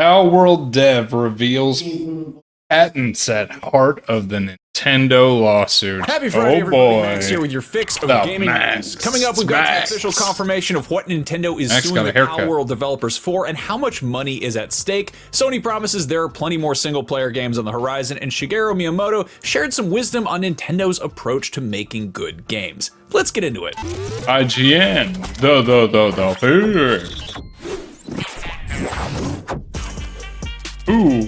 Palworld dev reveals patents at heart of the Nintendo lawsuit. Happy Friday, oh everybody. boy. Max here with your fix of The gaming Max. news. Coming up, we've got Max. some official confirmation of what Nintendo is Max suing got the a haircut. Palworld developers for and how much money is at stake. Sony promises there are plenty more single-player games on the horizon, and Shigeru Miyamoto shared some wisdom on Nintendo's approach to making good games. Let's get into it. IGN. Ooh.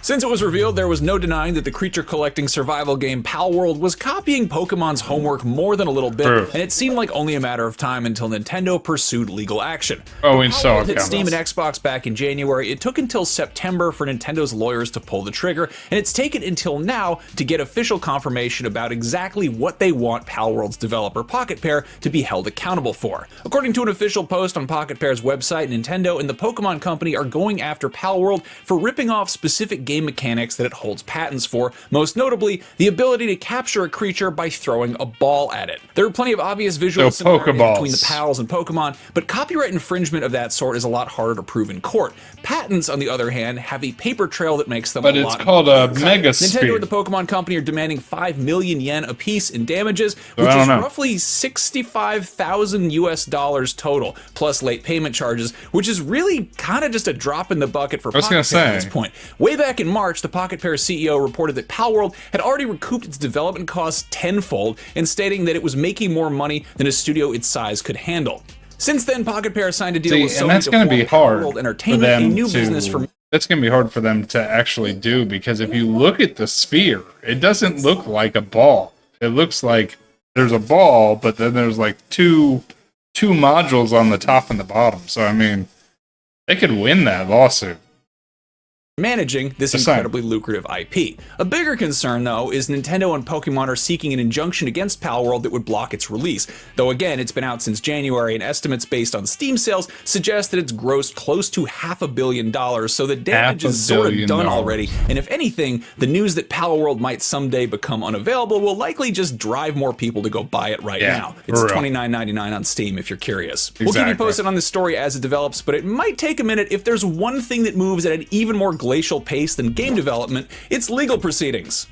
Since it was revealed, there was no denying that the creature-collecting survival game Palworld was copying Pokemon's homework more than a little bit, True. and it seemed like only a matter of time until Nintendo pursued legal action. Oh, we saw Palworld it hit Steam coming. and Xbox back in January. It took until September for Nintendo's lawyers to pull the trigger, and it's taken until now to get official confirmation about exactly what they want Palworld's developer Pocket Pair to be held accountable for. According to an official post on Pocket Pair's website, Nintendo and the Pokemon Company are going after Palworld for ripping off specific game mechanics that it holds patents for, most notably the ability to capture a creature by throwing a ball at it. There are plenty of obvious visual similarities Pokeballs. between the Pals and Pokemon, but copyright infringement of that sort is a lot harder to prove in court. Patents, on the other hand, have a paper trail that makes them But a it's lot called a Nintendo Mega and Speed. the Pokemon Company are demanding 5 million yen apiece in damages, which I don't is know. roughly 65,000 US dollars total, plus late payment charges, which is really kind of just a drop in the bucket for was Pocket gonna Pair at say. this point. Way back in March, the Pocket Pair CEO reported that Palworld had already recouped its development costs tenfold, and stating that it was making more money than a studio its size could handle. Since then, Pocket Pair signed a deal with Sony and that's to going to form be hard Palworld for Entertainment, a them new to. business for That's going to be hard for them to actually do, because if you look at the sphere, it doesn't look like a ball. It looks like there's a ball, but then there's like two modules on the top and the bottom. So I mean, they could win that lawsuit. managing this That's fine. incredibly lucrative IP. A bigger concern, though, is Nintendo and Pokemon are seeking an injunction against Palworld that would block its release. Though again, it's been out since January, and estimates based on Steam sales suggest that it's grossed close to $500 million, so the damage is sort of $500 done million. already. And if anything, the news that Palworld might someday become unavailable will likely just drive more people to go buy it right now. It's for real. $29.99 on Steam if you're curious. We'll keep you Exactly. posted on this story as it develops, but it might take a minute. If there's one thing that moves at an even more glacial pace than game development, it's legal proceedings.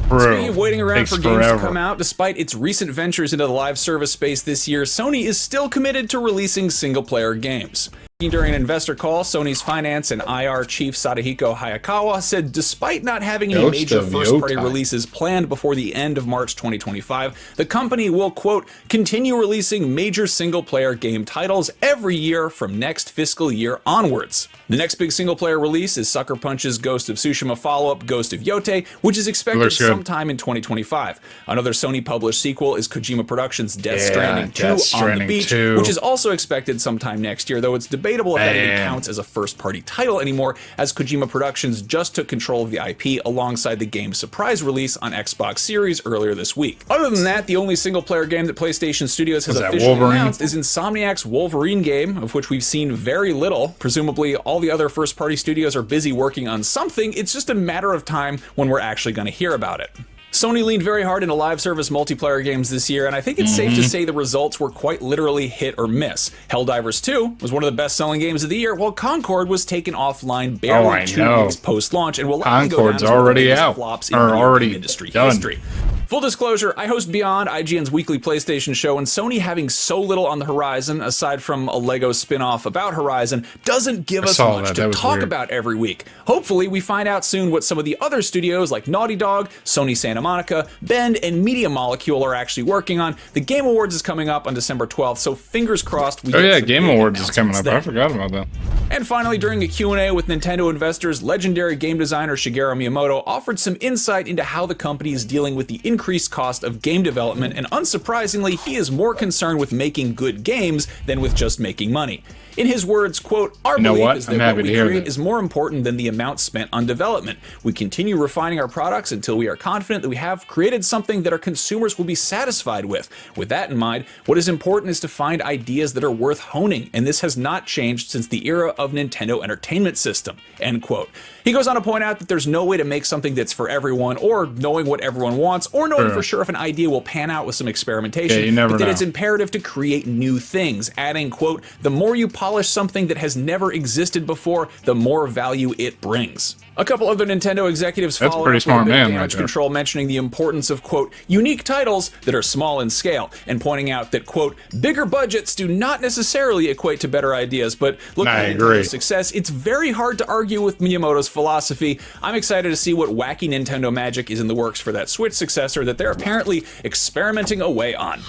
Speaking of waiting around for games to come out, despite its recent ventures into the live service space this year, Sony is still committed to releasing single-player games. During an investor call, Sony's finance and IR chief Sadahiko Hayakawa said despite not having any Ghost major of first-party Yokai. releases planned before the end of March 2025, the company will, quote, continue releasing major single-player game titles every year from next fiscal year onwards. The next big single-player release is Sucker Punch's Ghost of Tsushima follow-up, Ghost of Yote, which is expected Looks good. sometime in 2025. Another Sony-published sequel is Kojima Productions' Death Yeah, Stranding 2 Death on the Stranding Beach, 2. which is also expected sometime next year, though it's debatable if that even Man. counts as a first-party title anymore, as Kojima Productions just took control of the IP alongside the game's surprise release on Xbox Series earlier this week. Other than that, the only single-player game that PlayStation Studios has Was that officially Wolverine? announced is Insomniac's Wolverine game, of which we've seen very little. Presumably, all the other first-party studios are busy working on something. It's just a matter of time when we're actually going to hear about it. Sony leaned very hard into live service multiplayer games this year, and I think it's safe to say the results were quite literally hit or miss. Helldivers 2 was one of the best-selling games of the year, while Concord was taken offline barely I 2 know. weeks post-launch and will likely go down Concord's as one of the already biggest out, flops in or video already game industry done. history. Full disclosure, I host Beyond, IGN's weekly PlayStation show, and Sony having so little on the horizon, aside from a LEGO spin-off about Horizon, doesn't give us saw much that. to That was talk weird. about every week. Hopefully, we find out soon what some of the other studios like Naughty Dog, Sony Santa Monica, Bend, and Media Molecule are actually working on. The Game Awards is coming up on December 12th, so fingers crossed we Oh get yeah, some Game big Awards is coming up. announcements I then. forgot about that. And finally, during a Q&A with Nintendo investors, legendary game designer Shigeru Miyamoto offered some insight into how the company is dealing with the increased cost of game development, and unsurprisingly, he is more concerned with making good games than with just making money. In his words, quote, our You know belief what? is I'm that happy what to we hear create that. is more important than the amount spent on development. We continue refining our products until we are confident that we have created something that our consumers will be satisfied with. With that in mind, what is important is to find ideas that are worth honing, and this has not changed since the era of Nintendo Entertainment System, end quote. He goes on to point out that there's no way to make something that's for everyone, or knowing what everyone wants, or knowing for sure if an idea will pan out with some experimentation, yeah, you never but that know. it's imperative to create new things, adding, quote, the more you polish something that has never existed before, the more value it brings. A couple other Nintendo executives followed up with a big Damage Control mentioning the importance of, quote, unique titles that are small in scale, and pointing out that, quote, bigger budgets do not necessarily equate to better ideas, but looking at Nintendo's success, it's very hard to argue with Miyamoto's philosophy. I'm excited to see what wacky Nintendo magic is in the works for that Switch successor that they're apparently experimenting away on.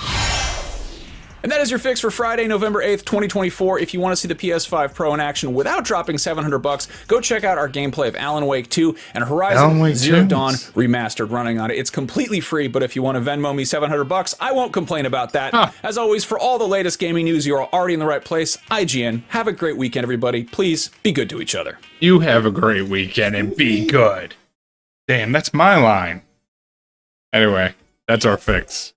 And that is your fix for Friday, November 8th, 2024. If you want to see the PS5 Pro in action without dropping $700, go check out our gameplay of Alan Wake 2 and Horizon Zero Dawn Remastered running on it. It's completely free, but if you want to Venmo me $700, I won't complain about that. As always, for all the latest gaming news, you're already in the right place. IGN. Have a great weekend, everybody. Please be good to each other. You have a great weekend and be good. Damn, that's my line. Anyway, that's our fix.